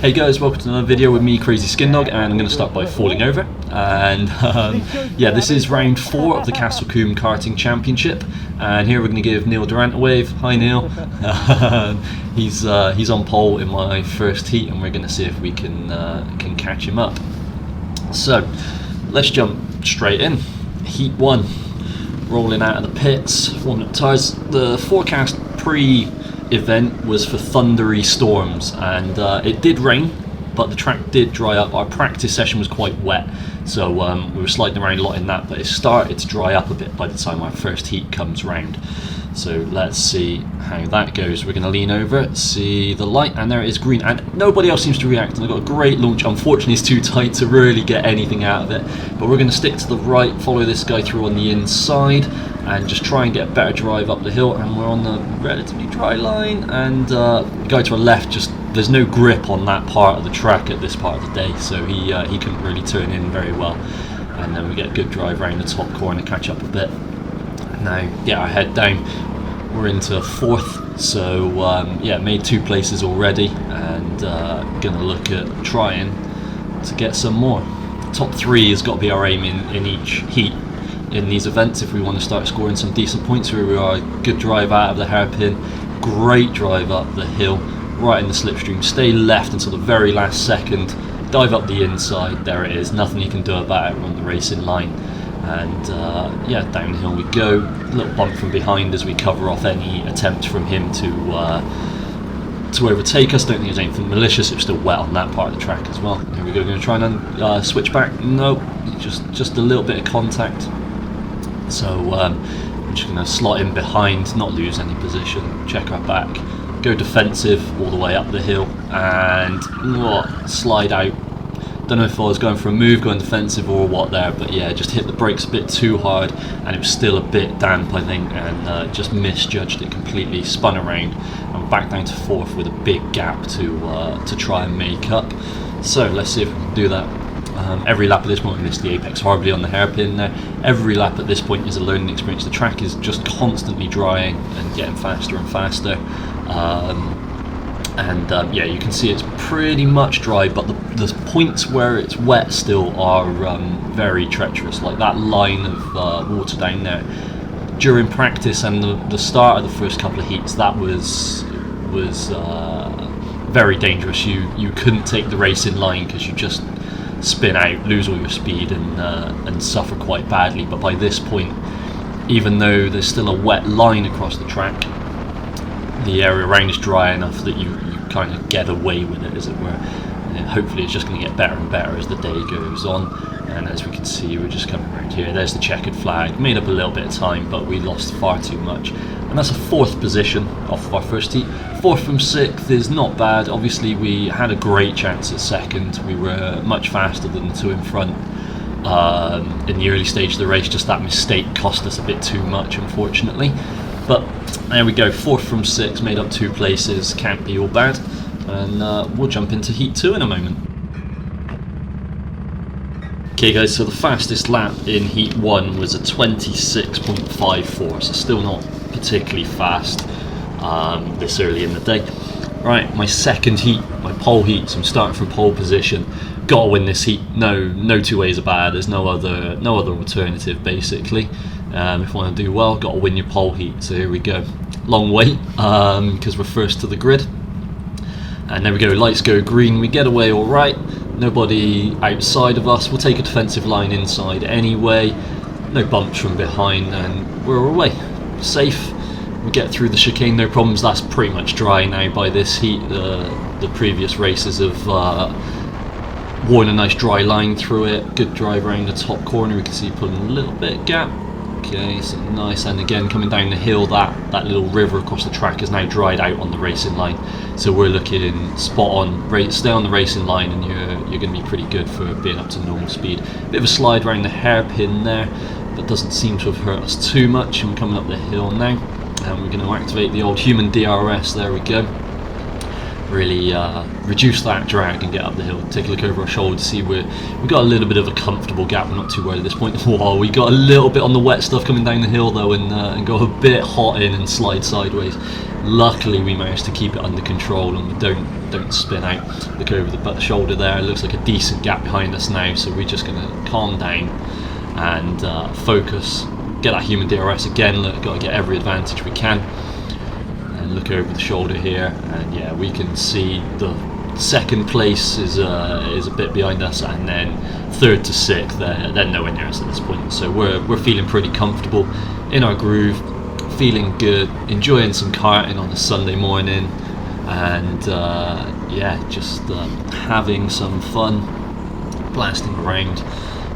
Hey guys, welcome to another video with me, Crazy Skin Dog, and I'm going to start by falling over. And yeah, this is round 4 of the Castle Combe Karting Championship, and here we're going to give Neil Durant a wave. Hi Neil. He's on pole in my first heat, and we're going to see if we can catch him up. So let's jump straight in. Heat 1, rolling out of the pits, warming up tyres. The forecast pre-event was for thundery storms, and it did rain, but the track did dry up. Our practice session was quite wet, so we were sliding around a lot in that, but it started to dry up a bit by the time our first heat comes round. So let's see how that goes. We're going to lean over, see the light, and there it is, green, and nobody else seems to react, and I've got a great launch. Unfortunately it's too tight to really get anything out of it, but we're going to stick to the right, follow this guy through on the inside, and just try and get a better drive up the hill. And we're on the relatively dry line, and the guy to our left, just there's no grip on that part of the track at this part of the day, so he couldn't really turn in very well. And then we get a good drive around the top corner, catch up a bit. Now get our head down. We're into 4th, so yeah, made 2 places already, and gonna look at trying to get some more. Top 3 has got to be our aim in each heat in these events if we want to start scoring some decent points. Here we are, good drive out of the hairpin, great drive up the hill, right in the slipstream, stay left until the very last second, dive up the inside, there it is, nothing you can do about it, we're on the racing line. And yeah, downhill we go, a little bump from behind as we cover off any attempt from him to overtake us. Don't think there's anything malicious, it was still wet on that part of the track as well. Here we go, going to try and switch back, nope, just a little bit of contact. So I'm just going to slot in behind, not lose any position, check our back, go defensive all the way up the hill, and slide out. Don't know if I was going for a move, going defensive or what there, but yeah, just hit the brakes a bit too hard, and it was still a bit damp I think, and just misjudged it completely, spun around and back down to 4th with a big gap to try and make up. So let's see if we can do that. Every lap at this point, we missed the apex horribly on the hairpin there. Every lap at this point is a learning experience. The track is just constantly drying and getting faster and faster. Yeah, you can see it's pretty much dry, but the points where it's wet still are very treacherous, like that line of water down there. During practice and the start of the first couple of heats, that was very dangerous. You couldn't take the racing line because you just spin out, lose all your speed, and suffer quite badly. But by this point, even though there's still a wet line across the track, the area around is dry enough that you kind of get away with it, as it were. And hopefully it's just going to get better and better as the day goes on. And as we can see, we're just coming around here, there's the checkered flag, made up a little bit of time, but we lost far too much. And that's a 4th position off of our first heat. 4th from 6th is not bad. Obviously we had a great chance at 2nd, we were much faster than the 2 in front in the early stage of the race. Just that mistake cost us a bit too much, unfortunately. But there we go, 4th from 6, made up 2 places, can't be all bad. And we'll jump into heat 2 in a moment. Okay guys, so the fastest lap in heat 1 was a 26.54, so still not particularly fast this early in the day. Right, my second heat, my pole heat, so I'm starting from pole position. Gotta win this heat, no 2 ways about it, there's no other alternative basically. If you want to do well, got to win your pole heat. So here we go. Long wait because we're first to the grid. And there we go, lights go green, we get away all right. Nobody outside of us. We'll take a defensive line inside anyway. No bumps from behind, and we're away. Safe. We get through the chicane, no problems. That's pretty much dry now by this heat. The previous races have worn a nice dry line through it. Good drive around the top corner. We can see pulling a little bit gap. Okay, so nice, and again coming down the hill, that little river across the track is now dried out on the racing line, so we're looking spot on. Stay on the racing line and you're going to be pretty good for being up to normal speed. Bit of a slide around the hairpin there, but doesn't seem to have hurt us too much. And we're coming up the hill now, and we're going to activate the old human DRS. There we go. really reduce that drag and get up the hill. Take a look over our shoulder to see we've got a little bit of a comfortable gap. We're not too worried at this point. Whoa, we got a little bit on the wet stuff coming down the hill though, and got a bit hot in and slide sideways. Luckily we managed to keep it under control and we don't spin out. Look over the shoulder there, it looks like a decent gap behind us now, so we're just going to calm down and focus, get that human DRS again. Look, got to get every advantage we can. Look over the shoulder here, and yeah, we can see the second place is a bit behind us, and then third to sixth, they're nowhere near us at this point. So we're feeling pretty comfortable in our groove, feeling good, enjoying some karting on a Sunday morning, and yeah, just having some fun, blasting around,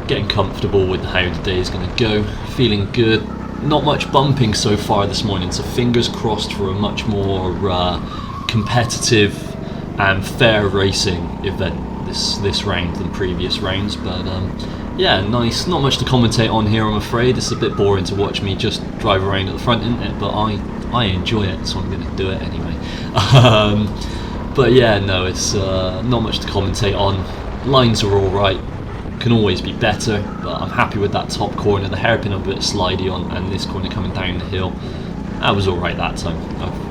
getting comfortable with how the day is going to go, feeling good. Not much bumping so far this morning, so fingers crossed for a much more competitive and fair racing event this round than previous rounds. But yeah, nice. Not much to commentate on here, I'm afraid. It's a bit boring to watch me just drive around at the front, isn't it? But I enjoy it, so I'm going to do it anyway. But yeah, no, it's not much to commentate on. Lines are all right. Can always be better, but I'm happy with that top corner. The hairpin a bit slidey on, and this corner coming down the hill, that was all right that time.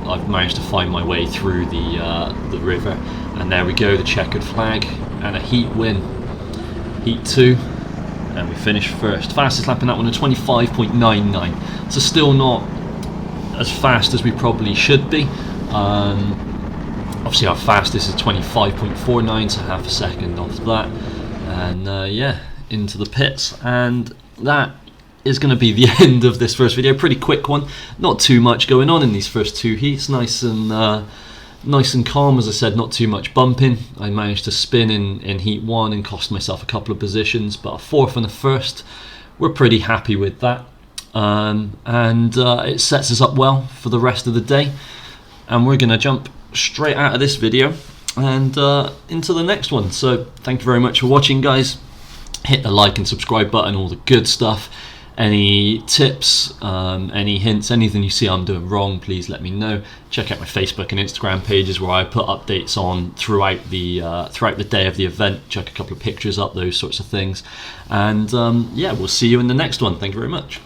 I've managed to find my way through the river, and there we go, the checkered flag and a heat win, heat 2, and we finished first. Fastest lap in that one at 25.99, so still not as fast as we probably should be. Obviously our fastest is 25.49, so half a second off that. And yeah, into the pits, and that is going to be the end of this first video. Pretty quick one, not too much going on in these first two heats. Nice and calm, as I said, not too much bumping. I managed to spin in heat 1 and cost myself a couple of positions, but a 4th and a 1st, we're pretty happy with that. And it sets us up well for the rest of the day, and we're going to jump straight out of this video and into the next one. So thank you very much for watching, guys. Hit the like and subscribe button, all the good stuff. Any tips, any hints, anything you see I'm doing wrong, please let me know. Check out my Facebook and Instagram pages where I put updates on throughout the day of the event. Check a couple of pictures up, those sorts of things. And yeah, we'll see you in the next one. Thank you very much.